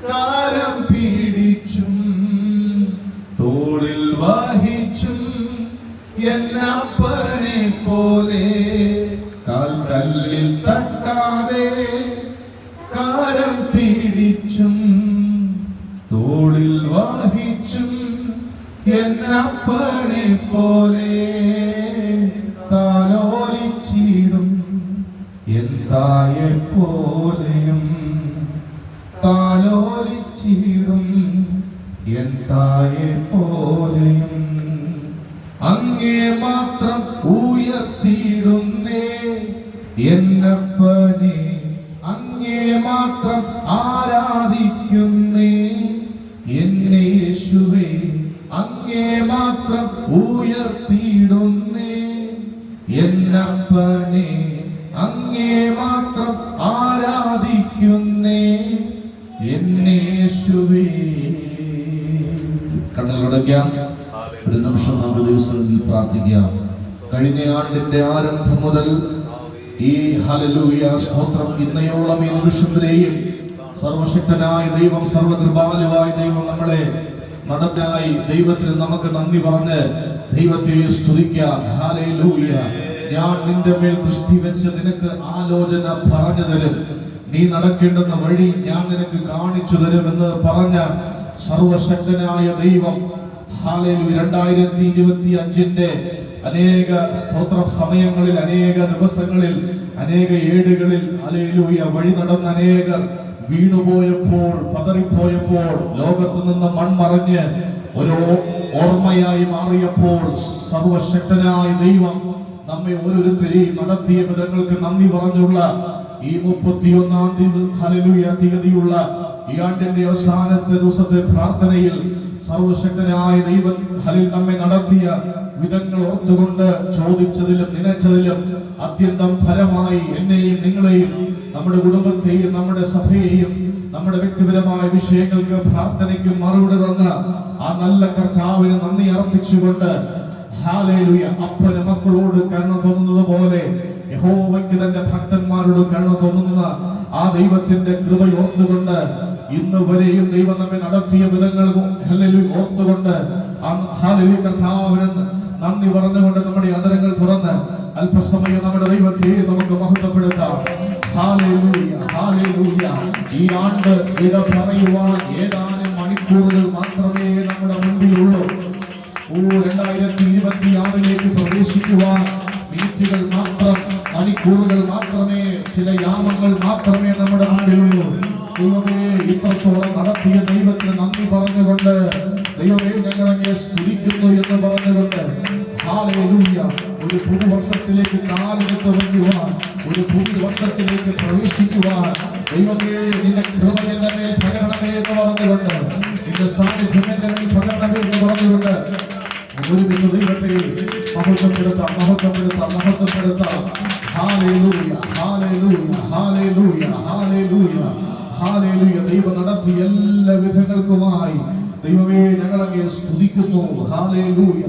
കാലം പീഡിച്ചും തോളിൽ വഹിച്ചും എന്നപ്പനെ പോലെ കാൽക്കല്ലിൽ തട്ടാതെ കാലം പീഡിച്ചും തോളിൽ വഹിച്ചും എന്നപ്പനെ പോലെ താലോലിച്ചിടും എന്തായെ പോലെയും താലോലിച്ചിടും എന്തായെ പോലെയും അങ്ങേ മാത്രം ഉയർത്തിയിടുന്നേ എന്നപ്പനെ അങ്ങേ മാത്രം ആരാധിക്കുന്നേ എന്നെ യേശുവേ അങ്ങേ മാത്രം ഉയർത്തിയിടുന്നേ എന്നപ്പനെ അങ്ങേ മാത്രം ആരാധിക്കുന്നേ എന്നെ യേശുവേ. കണ്ണുകളടയ്ക്കാം, ഒരു നിമിഷം നമുക്ക് ദിവസത്തിൽ പ്രാർത്ഥിക്കാം. കഴിഞ്ഞ ആണ്ടിന്റെ ആരംഭം മുതൽ ഈ ഹല്ലേലൂയ സ്തോത്രം ഇന്നയോളം ഈ നിമിഷം വരെയും സർവശക്തനായ ദൈവം, സർവകൃപാലുവായ ദൈവം നമ്മളെ നടത്തായി ദൈവത്തിന് നമുക്ക് നന്ദി പറഞ്ഞ് ദൈവത്തെ സ്തുതിക്കാം. ഹല്ലേലൂയ. ഞാൻ നിന്റെ മേൽ ദൃഷ്ടി വെച്ച് നിനക്ക് ആലോചന പറഞ്ഞു തരും, നീ നടക്കേണ്ടുന്ന വഴി ഞാൻ നിനക്ക് കാണിച്ചു തരുമെന്ന് പറഞ്ഞ സർവശക്തനായ ദൈവം ഹല്ലേലൂയ 2025 അനേക സ്തോത്രം സമയങ്ങളിൽ, അനേക ദിവസങ്ങളിൽ, അനേക ഏടുകളിൽ ഹല്ലേലൂയ വഴി നടന്ന അനേകർ വീണുപോയപ്പോൾ, പതറിപ്പോയപ്പോൾ, ലോകത്തു നിന്ന് മൺമറഞ്ഞ് ഒരു ഓർമ്മയായി മാറിയപ്പോൾ സർവശക്തനായ ദൈവം നമ്മെ ഓരോരുത്തരെയും നടത്തിയ വിധങ്ങൾക്ക് നന്ദി പറഞ്ഞുള്ള ഈ 31-ാം തീയതിയുള്ള ഈ ആണ്ടിന്റെ അവസാനത്തെ ദിവസത്തെ പ്രാർത്ഥനയിൽ സർവശക്തനായ ദൈവം നമ്മെ നടത്തിയ വിധങ്ങൾ ഓർത്തുകൊണ്ട് ചോദിച്ചതിലും നനച്ചതിലും അത്യന്തം ഫലമായി എന്നെയും നിങ്ങളെയും നമ്മുടെ കുടുംബത്തെയും നമ്മുടെ സഭയെയും നമ്മുടെ വ്യക്തിപരമായ വിഷയങ്ങൾക്ക് പ്രാർത്ഥനയ്ക്കും മറുപടി തന്ന ആ നല്ല കർത്താവിന് നന്ദി അർപ്പിച്ചുകൊണ്ട് ഹല്ലേലൂയ. അപ്പന് മക്കളോട് കരുണ തോന്നുന്നത് പോലെ യഹോവയ്ക്ക് തന്റെ ഭക്തന്മാരോട് കരുണ തോന്നുന്ന ആ ദൈവത്തിന്റെ കൃപ ഓർത്തുകൊണ്ട് ഇന്ന് വരെയും ദൈവം നമ്മെ നടത്തിയ വിധങ്ങൾ ഹല്ലേലൂയ ഓർത്തുകൊണ്ട് ഹല്ലേലൂയ കർത്താവിന് നന്ദി പറഞ്ഞുകൊണ്ട് നമ്മുടെ അതരങ്ങൾ തുറന്ന് അല്പസമയം നമ്മുടെ ദൈവത്തെ നമുക്ക് മഹത്വപ്പെടുത്താം. Hallelujah, hallelujah. ഈ ആണ്ട് വിട പറയുവാൻ ഏതാനും മണിക്കൂറുകൾ മാത്രമേ നമ്മുടെ മുമ്പിലുള്ളൂ. 2026 പ്രവേശിക്കുവാൻ മിനിറ്റുകൾ മാത്രം, മണിക്കൂറുകൾ മാത്രമേ, ചില യാമങ്ങൾ മാത്രമേ നമ്മുടെ മുമ്പിലുള്ളൂ. ദൈവമേ, ഇത്രത്തോളം നടത്തിയ ദൈവത്തിന് നന്ദി പറഞ്ഞുകൊണ്ട്, ദൈവമേ ഞങ്ങളങ്ങേ സ്തുതിക്കുന്നു എന്ന് പറഞ്ഞുകൊണ്ട് ഹല്ലേലൂയ ഒരു പുതുവർഷത്തിലേക്ക് കാലെടുത്ത് വയ്ക്കുവാൻ, ഒരു പുതുവർഷത്തിലേക്ക് പ്രവേശിക്കുവാൻ ദൈവമേ നിന്റെ കൃപ എന്റെ മേൽ പകരണമേ എന്ന് പറഞ്ഞുകൊണ്ട്, നിന്റെ സാന്നിധ്യം എന്റെ മേൽ പകരണമേ എന്ന് പറഞ്ഞുകൊണ്ട് ഒരുമിച്ച് ദൈവത്തെ മഹത്വപ്പെടുത്താം, മഹത്വപ്പെടുത്താം, മഹത്വപ്പെടുത്താം. Hallelujah, hallelujah, hallelujah, hallelujah, hallelujah. ദൈവം നടത്തിയ എല്ലാ വിധങ്ങൾക്കുമായി ദൈവമേ ഞങ്ങളങ്ങേ സ്തുതിക്കുന്നു. ഹല്ലേലൂയ.